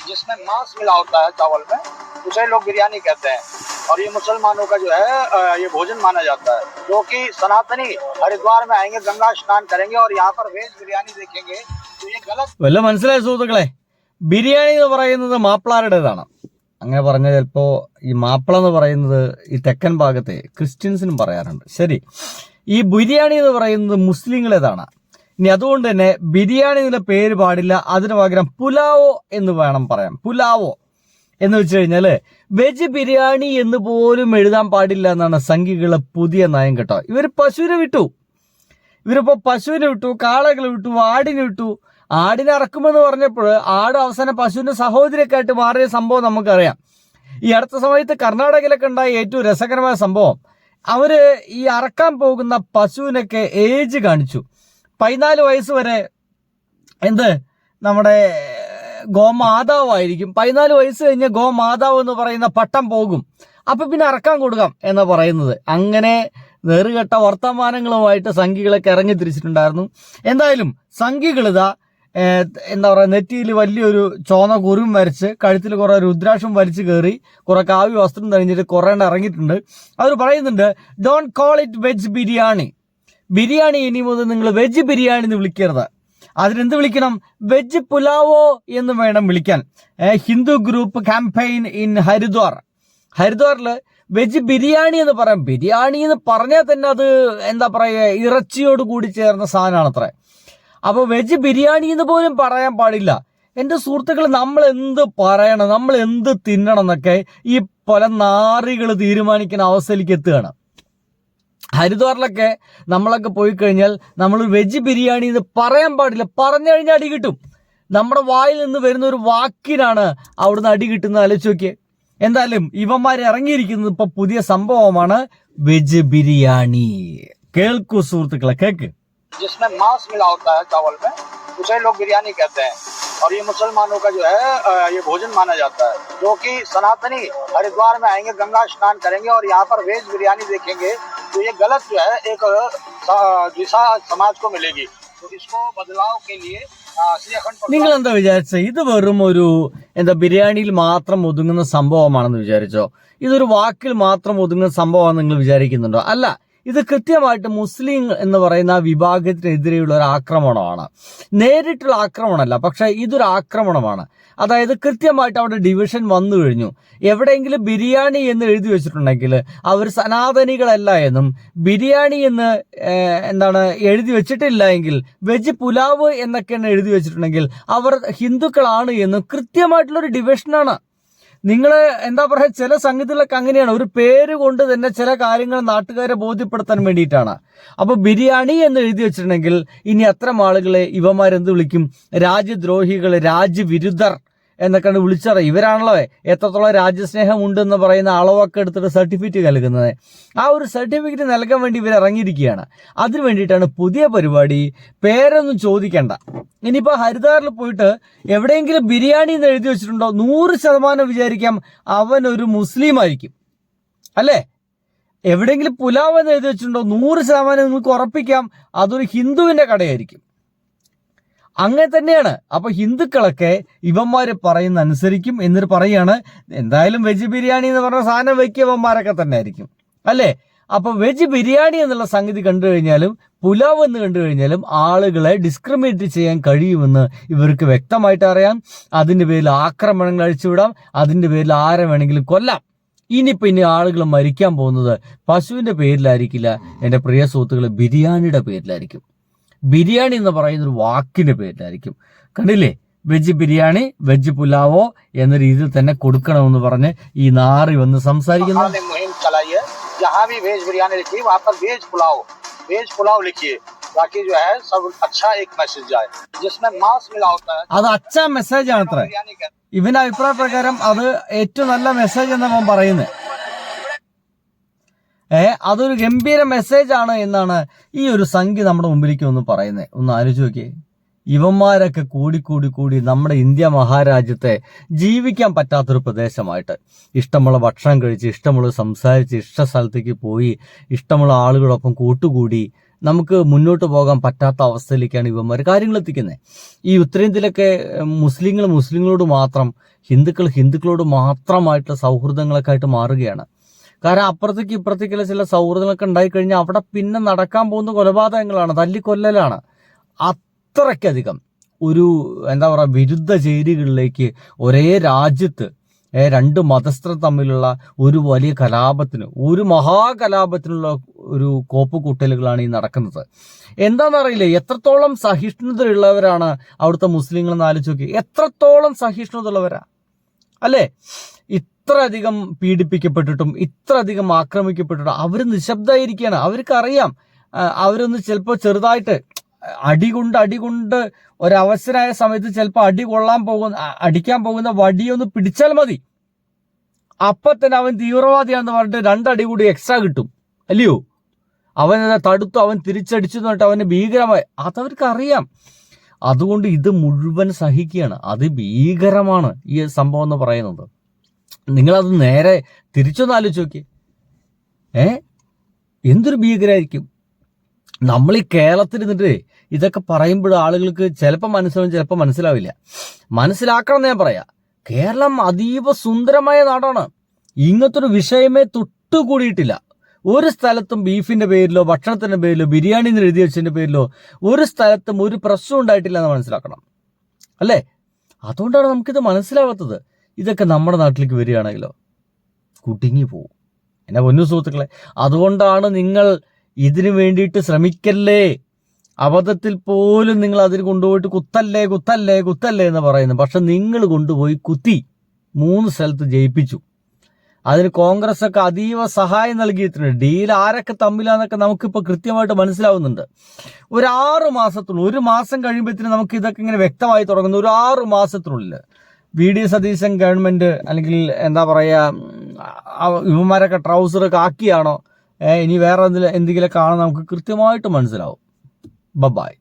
जिसमें मांस मिला होता है चावल में, उसे लोग बिरयानी कहते हैं। और ये मुसलमानों का जो है ये भोजन माना जाता है, जो कि सनातनी हरिद्वार में आएंगे, गंगा स्नान करेंगे और यहाँ पर वेज बिरयानी देखेंगे तो ये गलत। വല്ല മനസ്സിലായ സുഹൃത്തുക്കളെ, ബിരിയാണി എന്ന് പറയുന്നത് മാപ്പിളാരുടേതാണ്. അങ്ങനെ പറഞ്ഞാൽ ചിലപ്പോ ഈ മാപ്പിള എന്ന് പറയുന്നത് ഈ തെക്കൻ ഭാഗത്തെ ക്രിസ്ത്യൻസിനും പറയാറുണ്ട്. ശരി, ഈ ബിരിയാണി എന്ന് പറയുന്നത് മുസ്ലിങ്ങളേതാണ്. ഇനി അതുകൊണ്ട് തന്നെ ബിരിയാണി എന്നുള്ള പേര് പാടില്ല, അതിന് പകരം പുലാവോ എന്ന് വേണം പറയാം. പുലാവോ എന്ന് വെച്ച് കഴിഞ്ഞാല് വെജ് ബിരിയാണി എന്ന് പോലും എഴുതാൻ പാടില്ല എന്നാണ് സംഘികളെ പുതിയ നയം കേട്ടോ. ഇവര് പശുവിനെ വിട്ടു, ഇവരിപ്പോ പശുവിനെ വിട്ടു, കാളകളെ വിട്ടു, ആടിനെ വിട്ടു. ആടിനെ ഇറക്കുമെന്ന് പറഞ്ഞപ്പോൾ ആട് അവസാനം പശുവിന്റെ സഹോദരിയൊക്കെ ആയിട്ട് മാറിയ സംഭവം നമുക്കറിയാം. ഈ അടുത്ത സമയത്ത് കർണാടകയിലൊക്കെ ഉണ്ടായ ഏറ്റവും രസകരമായ സംഭവം, അവര് ഈ അറക്കാൻ പോകുന്ന പശുവിനൊക്കെ ഏജ് കാണിച്ചു. 14 വയസ്സ് വരെ നമ്മുടെ ഗോമാതാവായിരിക്കും. 14 വയസ്സ് കഴിഞ്ഞ് ഗോമാതാവ് എന്ന് പറയുന്ന പട്ടം പോകും. അപ്പൊ പിന്നെ അറക്കാൻ കൊടുക്കാം എന്ന് പറയുന്നത്. അങ്ങനെ നെറുകെട്ട വർത്തമാനങ്ങളുമായിട്ട് സംഘികളൊക്കെ ഇറങ്ങി തിരിച്ചിട്ടുണ്ടായിരുന്നു. എന്തായാലും സംഘികളിതാ നെറ്റിയിൽ വലിയൊരു ചോന്ന കുറും വരച്ച്, കഴുത്തിൽ കുറെ രുദ്രാക്ഷം വലിച്ചു കയറി, കുറെ കാവ്യ വസ്ത്രം തണിഞ്ഞിട്ട് കുറെ ഇറങ്ങിയിട്ടുണ്ട്. അവർ പറയുന്നുണ്ട്, don't call it veg biryani. Biryani ഇനി മുതൽ നിങ്ങൾ വെജ് ബിരിയാണി എന്ന് വിളിക്കരുത്. അതിനെന്ത് വിളിക്കണം? വെജ് പുലാവോ എന്ന് വേണം വിളിക്കാൻ. ഹിന്ദു ഗ്രൂപ്പ് ക്യാമ്പയിൻ ഇൻ ഹരിദ്വാറില് വെജ് ബിരിയാണി എന്ന് പറയാം. ബിരിയാണി എന്ന് പറഞ്ഞാൽ തന്നെ അത് ഇറച്ചിയോട് കൂടി ചേർന്ന സാധനമാണ് അത്ര. അപ്പൊ വെജ് ബിരിയാണി എന്ന് പോലും പറയാൻ പാടില്ല. എന്റെ സുഹൃത്തുക്കൾ, നമ്മൾ എന്ത് പറയണം, നമ്മൾ എന്ത് തിന്നണം എന്നൊക്കെ ഈ പല നാറികൾ തീരുമാനിക്കുന്ന അവസ്ഥയിലേക്ക് എത്തുകയാണ്. ഹരിദ്വാറിലൊക്കെ നമ്മളൊക്കെ പോയി കഴിഞ്ഞാൽ നമ്മൾ വെജ് ബിരിയാണി എന്ന് പറയാൻ പാടില്ല. പറഞ്ഞു കഴിഞ്ഞാൽ അടി കിട്ടും. നമ്മുടെ വായിൽ നിന്ന് വരുന്ന ഒരു വാക്കിനാണ് അവിടുന്ന് അടി കിട്ടുന്നത്. ആലോചിച്ച് നോക്കിയേ. എന്തായാലും ഇവന്മാർ ഇറങ്ങിയിരിക്കുന്നത് ഇപ്പൊ പുതിയ സംഭവമാണ് വെജ് ബിരിയാണി. കേൾക്കൂ സുഹൃത്തുക്കളെ, കേക്ക്. जिसमें मांस मिला होता है चावल में, उसे लोग बिरयानी कहते हैं। और ये मुसलमानों का जो है ये भोजन माना जाता है, जो कि सनातनी हरिद्वार में आएंगे, गंगा स्नान करेंगे और यहाँ पर वेज बिरयानी देखेंगे तो ये गलत जो है एक दिशा समाज को मिलेगी। तो इसको बदलाव के लिए നിങ്ങൾ എന്താ വിചാരിച്ചത്? ഇത് വെറും ഒരു ബിരിയാണിയിൽ മാത്രം ഒതുങ്ങുന്ന സംഭവമാണെന്ന് വിചാരിച്ചോ? ഇതൊരു വാക്കിൽ മാത്രം ഒതുങ്ങുന്ന സംഭവമാണെന്ന് നിങ്ങൾ വിചാരിക്കുന്നുണ്ടോ? അല്ല, ഇത് കൃത്യമായിട്ട് മുസ്ലിം എന്ന് പറയുന്ന വിഭാഗത്തിനെതിരെയുള്ള ഒരു ആക്രമണമാണ്. നേരിട്ടുള്ള ആക്രമണമല്ല, പക്ഷെ ഇതൊരു ആക്രമണമാണ്. അതായത് കൃത്യമായിട്ട് അവിടെ ഡിവിഷൻ വന്നു കഴിഞ്ഞു. എവിടെയെങ്കിലും ബിരിയാണി എന്ന് എഴുതി വെച്ചിട്ടുണ്ടെങ്കിൽ അവർ സനാതനികളല്ല എന്നും, ബിരിയാണി എന്ന് എഴുതി വെച്ചിട്ടില്ല എങ്കിൽ, വെജ് പുലാവ് എന്നൊക്കെയാണ് എഴുതി വെച്ചിട്ടുണ്ടെങ്കിൽ അവർ ഹിന്ദുക്കളാണ് എന്നും കൃത്യമായിട്ടുള്ളൊരു ഡിവിഷനാണ്. നിങ്ങൾ ചില സംഗതികളൊക്കെ അങ്ങനെയാണ്. ഒരു പേര് കൊണ്ട് തന്നെ ചില കാര്യങ്ങൾ നാട്ടുകാരെ ബോധ്യപ്പെടുത്താൻ വേണ്ടിയിട്ടാണ്. അപ്പൊ ബിരിയാണി എന്ന് എഴുതി വെച്ചിട്ടുണ്ടെങ്കിൽ ഇനി അത്തരം ആളുകളെ ഇവന്മാരെന്ത് വിളിക്കും? രാജ്യദ്രോഹികൾ, രാജ്യവിരുദ്ധർ എന്നൊക്കെയാണ് വിളിച്ചറിയാം. ഇവരാണല്ലോ എത്രത്തോളം രാജ്യസ്നേഹം ഉണ്ടെന്ന് പറയുന്ന അളവൊക്കെ എടുത്തിട്ട് സർട്ടിഫിക്കറ്റ് നൽകുന്നത്. ആ ഒരു സർട്ടിഫിക്കറ്റ് നൽകാൻ വേണ്ടി ഇവർ ഇറങ്ങിയിരിക്കുകയാണ്. അതിനു വേണ്ടിയിട്ടാണ് പുതിയ പരിപാടി. പേരൊന്നും ചോദിക്കണ്ട. ഇനിയിപ്പോ ഹരിദ്വാറിൽ പോയിട്ട് എവിടെയെങ്കിലും ബിരിയാണി എന്ന് എഴുതി വെച്ചിട്ടുണ്ടോ, 100% വിചാരിക്കാം അവൻ ഒരു മുസ്ലിം ആയിരിക്കും, അല്ലേ? എവിടെയെങ്കിലും പുലാവ് എന്ന് എഴുതി വെച്ചിട്ടുണ്ടോ, 100% നിങ്ങൾക്ക് ഉറപ്പിക്കാം അതൊരു ഹിന്ദുവിന്റെ കടയായിരിക്കും. അങ്ങനെ തന്നെയാണ്. അപ്പൊ ഹിന്ദുക്കളൊക്കെ ഇവന്മാര് പറയുന്ന അനുസരിക്കും. എന്നിട്ട് പറയാണ്, എന്തായാലും വെജ് ബിരിയാണി എന്ന് പറഞ്ഞ സാധനം വെക്കിയവന്മാരൊക്കെ തന്നെ ആയിരിക്കും, അല്ലേ? അപ്പൊ വെജ് ബിരിയാണി എന്നുള്ള സംഗതി കണ്ടു കഴിഞ്ഞാലും പുലാവ് എന്ന് കണ്ടു കഴിഞ്ഞാലും ആളുകളെ ഡിസ്ക്രിമിനേറ്റ് ചെയ്യാൻ കഴിയുമെന്ന് ഇവർക്ക് വ്യക്തമായിട്ട് അറിയാം. അതിന്റെ പേരിൽ ആക്രമണങ്ങൾ അഴിച്ചുവിടാം, അതിന്റെ പേരിൽ ആരെ വേണമെങ്കിലും കൊല്ലാം. ഇനി ആളുകൾ മരിക്കാൻ പോകുന്നത് പശുവിന്റെ പേരിലായിരിക്കില്ല എന്റെ പ്രിയ സുഹൃത്തുക്കളെ, ബിരിയാണിയുടെ പേരിലായിരിക്കും. ബിരിയാണി എന്ന് പറയുന്ന ഒരു വാക്കിന്റെ പേരിലായിരിക്കും. കണ്ടില്ലേ? വെജ് ബിരിയാണി, വെജ് പുലാവോ എന്ന രീതിയിൽ തന്നെ കൊടുക്കണമെന്ന് പറഞ്ഞ് ഈ നാറി വന്ന് സംസാരിക്കുന്നു. जहाँ भी वेज बिरयानी लिखिए वहाँ पर वेज पुलाव लिखिए, ताकि जो है सब अच्छा एक मैसेज जाए जिसमें मांस मिला होता है. അത് അച്ഛാ മെസ്സേജ് ആണ് അത്ര. ഇവന്റെ അഭിപ്രായ പ്രകാരം അത് ഏറ്റവും നല്ല മെസ്സേജ് എന്നാണ് പറയുന്നത്. അതൊരു ഗംഭീര മെസ്സേജ് ആണ് എന്നാണ് ഈ ഒരു സംഖ്യ നമ്മുടെ മുമ്പിലേക്ക് ഒന്ന് പറയുന്നത്. ഒന്ന് ആലോചിച്ച് നോക്കിയേ. ഇവന്മാരൊക്കെ കൂടി നമ്മുടെ ഇന്ത്യ മഹാരാജ്യത്തെ ജീവിക്കാൻ പറ്റാത്തൊരു പ്രദേശമായിട്ട്, ഇഷ്ടമുള്ള ഭക്ഷണം കഴിച്ച്, ഇഷ്ടമുള്ള സംസാരിച്ച്, ഇഷ്ട സ്ഥലത്തേക്ക് പോയി, ഇഷ്ടമുള്ള ആളുകളൊപ്പം കൂട്ടുകൂടി നമുക്ക് മുന്നോട്ട് പോകാൻ പറ്റാത്ത അവസ്ഥയിലേക്കാണ് ഇവന്മാർ കാര്യങ്ങൾ എത്തിക്കുന്നത്. ഈ ഉത്തരേന്ത്യയിലൊക്കെ മുസ്ലിങ്ങളോട് മാത്രം, ഹിന്ദുക്കളോട് മാത്രമായിട്ടുള്ള സൗഹൃദങ്ങളൊക്കെ ആയിട്ട് മാറുകയാണ്. കാരണം അപ്പുറത്തേക്ക് ഇപ്പുറത്തേക്കുള്ള ചില സൗഹൃദങ്ങളൊക്കെ ഉണ്ടായിക്കഴിഞ്ഞാൽ അവിടെ പിന്നെ നടക്കാൻ പോകുന്ന കൊലപാതകങ്ങളാണ്, തല്ലിക്കൊല്ലലാണ്. അത്രയ്ക്കധികം ഒരു എന്താ പറയുക, വിരുദ്ധ ചേരികളിലേക്ക് ഒരേ രാജ്യത്ത് രണ്ട് മതസ്ഥർ തമ്മിലുള്ള ഒരു വലിയ കലാപത്തിന്, ഒരു മഹാകലാപത്തിനുള്ള ഒരു കോപ്പ് കൂട്ടലുകളാണ് ഈ നടക്കുന്നത്. എന്താണെന്നറിയില്ല, എത്രത്തോളം സഹിഷ്ണുതയുള്ളവരാണ് അവിടുത്തെ മുസ്ലിങ്ങൾ എന്ന് ആലോചിച്ച് നോക്കി. എത്രത്തോളം സഹിഷ്ണുതയുള്ളവരാ അല്ലേ? ഇത്രയധികം പീഡിപ്പിക്കപ്പെട്ടിട്ടും ഇത്രയധികം ആക്രമിക്കപ്പെട്ടിട്ടും അവർ നിശബ്ദമായിരിക്കുകയാണ്. അവർക്കറിയാം അവരൊന്ന് ചിലപ്പോൾ ചെറുതായിട്ട് അടികൊണ്ട് ഒരവസരമായ സമയത്ത് ചിലപ്പോൾ അടിക്കാൻ പോകുന്ന വടിയൊന്ന് പിടിച്ചാൽ മതി, അപ്പൊ തന്നെ അവൻ തീവ്രവാദിയാണെന്ന് പറഞ്ഞിട്ട് 2 അടി കൂടി എക്സ്ട്രാ കിട്ടും, അല്ലയോ? അവൻ തടുത്തു, അവൻ തിരിച്ചടിച്ചു എന്ന് പറഞ്ഞിട്ട് അവന് ഭീകരമായി, അതവർക്ക് അറിയാം. അതുകൊണ്ട് ഇത് മുഴുവൻ സഹിക്കുകയാണ്. അതിഭീകരമാണ് ഈ സംഭവം എന്ന് പറയുന്നത്. നിങ്ങളത് നേരെ തിരിച്ചൊന്ന് ആലോചിച്ച് നോക്കി. എന്തൊരു ഭീകരമായിരിക്കും. നമ്മൾ ഈ കേരളത്തിൽ നിന്നിട്ട് ഇതൊക്കെ പറയുമ്പോൾ ആളുകൾക്ക് ചിലപ്പോൾ മനസ്സിലാവും, ചിലപ്പോൾ മനസ്സിലാവില്ല. മനസ്സിലാക്കണം എന്ന് ഞാൻ പറയാം. കേരളം അതീവ സുന്ദരമായ നാടാണ്. ഇങ്ങനത്തെ ഒരു വിഷയമേ തൊട്ടുകൂടിയിട്ടില്ല. ഒരു സ്ഥലത്തും ബീഫിന്റെ പേരിലോ ഭക്ഷണത്തിന്റെ പേരിലോ ബിരിയാണി എന്ന് എഴുതി വെച്ചതിന്റെ പേരിലോ ഒരു സ്ഥലത്തും ഒരു പ്രശ്നം ഉണ്ടായിട്ടില്ല എന്ന് മനസ്സിലാക്കണം, അല്ലേ? അതുകൊണ്ടാണ് നമുക്കിത് മനസ്സിലാവാത്തത്. ഇതൊക്കെ നമ്മുടെ നാട്ടിലേക്ക് വരികയാണെങ്കിലോ കുടുങ്ങി പോകും എന്നെ പൊന്നു സുഹൃത്തുക്കളെ. അതുകൊണ്ടാണ് നിങ്ങൾ ഇതിനു വേണ്ടിയിട്ട് ശ്രമിക്കല്ലേ, അബദ്ധത്തിൽ പോലും നിങ്ങൾ അതിന് കൊണ്ടുപോയിട്ട് കുത്തല്ലേ എന്ന് പറയുന്നു. പക്ഷെ നിങ്ങൾ കൊണ്ടുപോയി കുത്തി 3 സ്ഥലത്ത് ജയിപ്പിച്ചു. അതിന് കോൺഗ്രസ് ഒക്കെ അതീവ സഹായം നൽകിയിട്ടുണ്ട്. ഡീൽ ആരൊക്കെ തമ്മിലാന്നൊക്കെ നമുക്കിപ്പോൾ കൃത്യമായിട്ട് മനസ്സിലാവുന്നുണ്ട്. ഒരു 6 മാസത്തിനുള്ളിൽ, 1 മാസം കഴിയുമ്പോഴത്തേന് നമുക്ക് ഇതൊക്കെ ഇങ്ങനെ വ്യക്തമായി തുടങ്ങുന്നു. ഒരു 6 മാസത്തിനുള്ളിൽ VD സതീശൻ ഗവൺമെന്റ് അല്ലെങ്കിൽ എന്താ പറയുക, ഇവന്മാരൊക്കെ ട്രൗസറൊക്കെ ആക്കിയാണോ ഇനി വേറെ എന്തെങ്കിലുമൊക്കെ ആണോ നമുക്ക് കൃത്യമായിട്ട് മനസ്സിലാവും. ബൈ.